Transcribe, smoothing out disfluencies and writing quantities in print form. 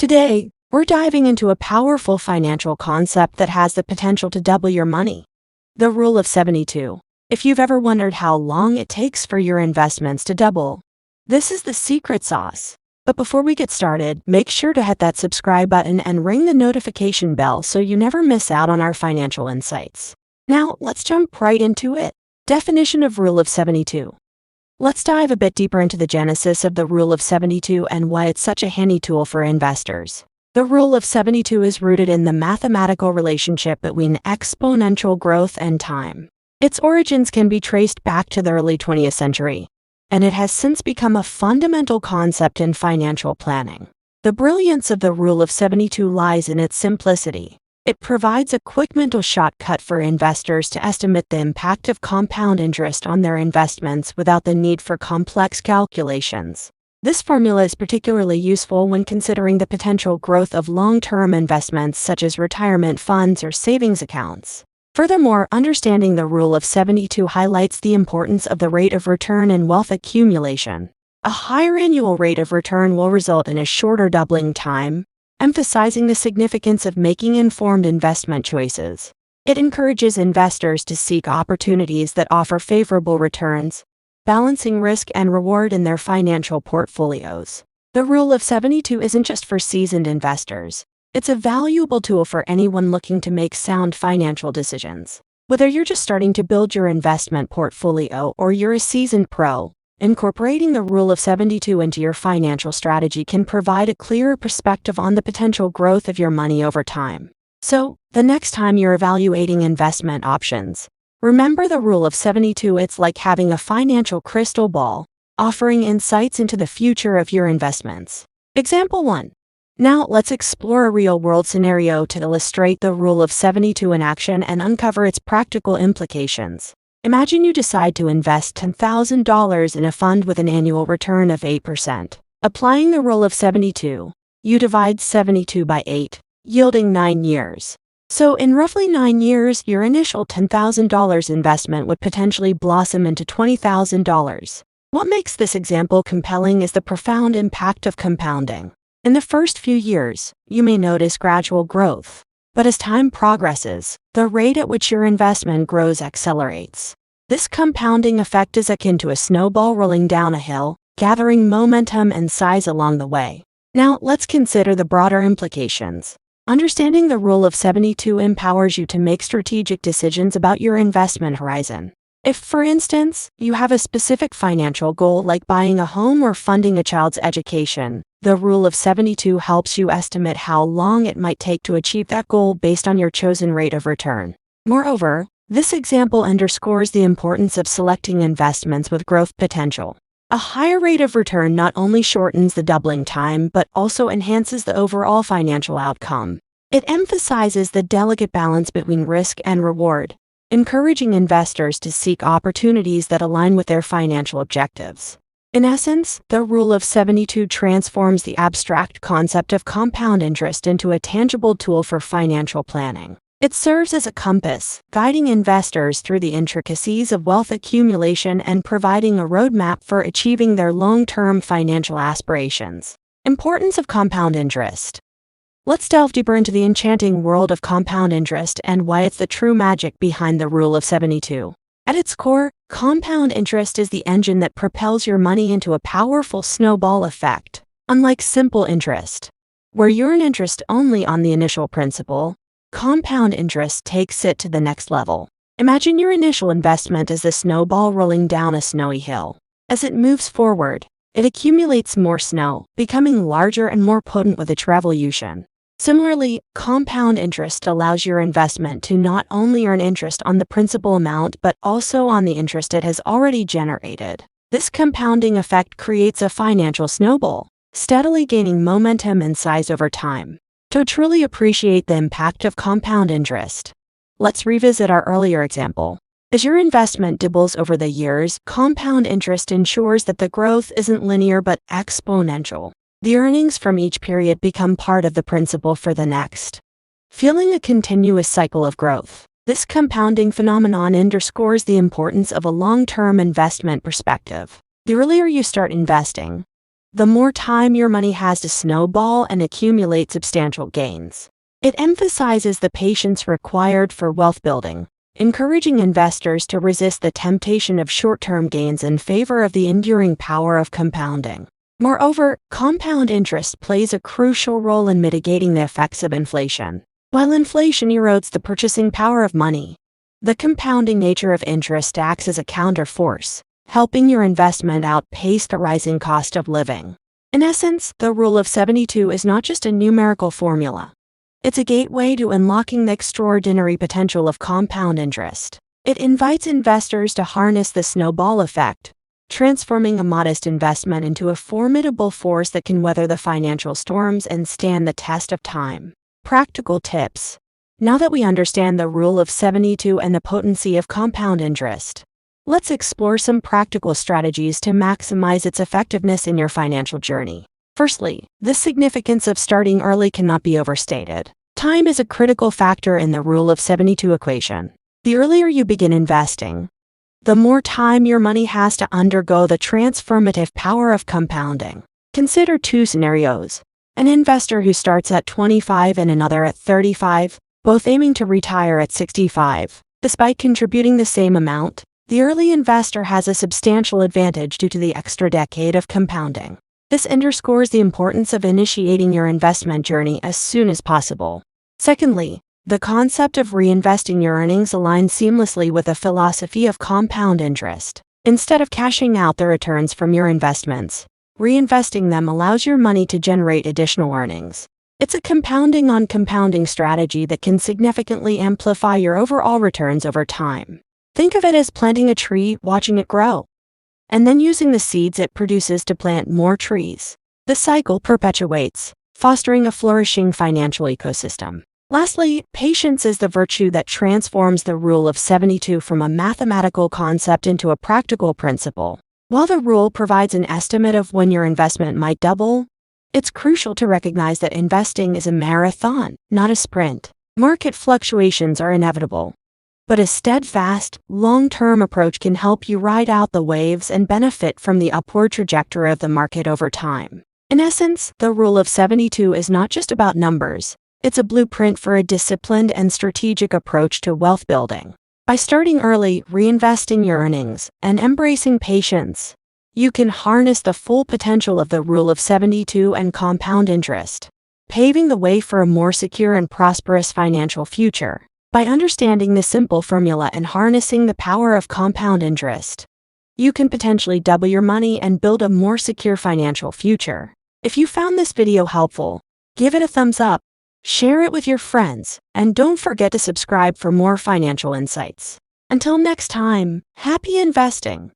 Today, we're diving into a powerful financial concept that has the potential to double your money. The Rule of 72. If you've ever wondered how long it takes for your investments to double, this is the secret sauce. But before we get started, make sure to hit that subscribe button and ring the notification bell so you never miss out on our financial insights. Now, let's jump right into it. Definition of Rule of 72. Let's dive a bit deeper into the genesis of the Rule of 72 and why it's such a handy tool for investors. The Rule of 72 is rooted in the mathematical relationship between exponential growth and time. Its origins can be traced back to the early 20th century, and it has since become a fundamental concept in financial planning. The brilliance of the Rule of 72 lies in its simplicity. It provides a quick mental shortcut for investors to estimate the impact of compound interest on their investments without the need for complex calculations. This formula is particularly useful when considering the potential growth of long-term investments such as retirement funds or savings accounts. Furthermore, understanding the Rule of 72 highlights the importance of the rate of return in wealth accumulation. A higher annual rate of return will result in a shorter doubling time, emphasizing the significance of making informed investment choices. It encourages investors to seek opportunities that offer favorable returns, balancing risk and reward in their financial portfolios. The Rule of 72 isn't just for seasoned investors. It's a valuable tool for anyone looking to make sound financial decisions. Whether you're just starting to build your investment portfolio or you're a seasoned pro, incorporating the Rule of 72 into your financial strategy can provide a clearer perspective on the potential growth of your money over time. So, the next time you're evaluating investment options, remember the Rule of 72. It's like having a financial crystal ball, offering insights into the future of your investments. Example 1. Now, let's explore a real-world scenario to illustrate the Rule of 72 in action and uncover its practical implications. Imagine you decide to invest $10,000 in a fund with an annual return of 8%. Applying the Rule of 72, you divide 72 by 8, yielding 9 years. So in roughly 9 years, your initial $10,000 investment would potentially blossom into $20,000. What makes this example compelling is the profound impact of compounding. In the first few years, you may notice gradual growth. But as time progresses, the rate at which your investment grows accelerates. This compounding effect is akin to a snowball rolling down a hill, gathering momentum and size along the way. Now, let's consider the broader implications. Understanding the Rule of 72 empowers you to make strategic decisions about your investment horizon. If, for instance, you have a specific financial goal like buying a home or funding a child's education, the Rule of 72 helps you estimate how long it might take to achieve that goal based on your chosen rate of return. Moreover, this example underscores the importance of selecting investments with growth potential. A higher rate of return not only shortens the doubling time but also enhances the overall financial outcome. It emphasizes the delicate balance between risk and reward, encouraging investors to seek opportunities that align with their financial objectives. In essence, the Rule of 72 transforms the abstract concept of compound interest into a tangible tool for financial planning. It serves as a compass, guiding investors through the intricacies of wealth accumulation and providing a roadmap for achieving their long-term financial aspirations. Importance of compound interest. Let's delve deeper into the enchanting world of compound interest and why it's the true magic behind the Rule of 72. At its core, compound interest is the engine that propels your money into a powerful snowball effect. Unlike simple interest, where you earn interest only on the initial principal, compound interest takes it to the next level. Imagine your initial investment as a snowball rolling down a snowy hill. As it moves forward, it accumulates more snow, becoming larger and more potent with its revolution. Similarly, compound interest allows your investment to not only earn interest on the principal amount but also on the interest it has already generated. This compounding effect creates a financial snowball, steadily gaining momentum and size over time. To truly appreciate the impact of compound interest, let's revisit our earlier example. As your investment doubles over the years, compound interest ensures that the growth isn't linear but exponential. The earnings from each period become part of the principal for the next, fueling a continuous cycle of growth. This compounding phenomenon underscores the importance of a long-term investment perspective. The earlier you start investing, the more time your money has to snowball and accumulate substantial gains. It emphasizes the patience required for wealth building, encouraging investors to resist the temptation of short-term gains in favor of the enduring power of compounding. Moreover, compound interest plays a crucial role in mitigating the effects of inflation. While inflation erodes the purchasing power of money, the compounding nature of interest acts as a counterforce, helping your investment outpace the rising cost of living. In essence, the Rule of 72 is not just a numerical formula. It's a gateway to unlocking the extraordinary potential of compound interest. It invites investors to harness the snowball effect, transforming a modest investment into a formidable force that can weather the financial storms and stand the test of time. Practical tips. Now that we understand the Rule of 72 and the potency of compound interest, let's explore some practical strategies to maximize its effectiveness in your financial journey. Firstly, the significance of starting early cannot be overstated. Time is a critical factor in the Rule of 72 equation. The earlier you begin investing, the more time your money has to undergo the transformative power of compounding. Consider two scenarios: an investor who starts at 25 and another at 35, both aiming to retire at 65. Despite contributing the same amount, the early investor has a substantial advantage due to the extra decade of compounding. This underscores the importance of initiating your investment journey as soon as possible. Secondly, the concept of reinvesting your earnings aligns seamlessly with the philosophy of compound interest. Instead of cashing out the returns from your investments, reinvesting them allows your money to generate additional earnings. It's a compounding on compounding strategy that can significantly amplify your overall returns over time. Think of it as planting a tree, watching it grow, and then using the seeds it produces to plant more trees. The cycle perpetuates, fostering a flourishing financial ecosystem. Lastly, patience is the virtue that transforms the Rule of 72 from a mathematical concept into a practical principle. While the rule provides an estimate of when your investment might double, it's crucial to recognize that investing is a marathon, not a sprint. Market fluctuations are inevitable, but a steadfast, long-term approach can help you ride out the waves and benefit from the upward trajectory of the market over time. In essence, the Rule of 72 is not just about numbers. It's a blueprint for a disciplined and strategic approach to wealth building. By starting early, reinvesting your earnings, and embracing patience, you can harness the full potential of the Rule of 72 and compound interest, paving the way for a more secure and prosperous financial future. By understanding this simple formula and harnessing the power of compound interest, you can potentially double your money and build a more secure financial future. If you found this video helpful, give it a thumbs up, share it with your friends, and don't forget to subscribe for more financial insights. Until next time, happy investing!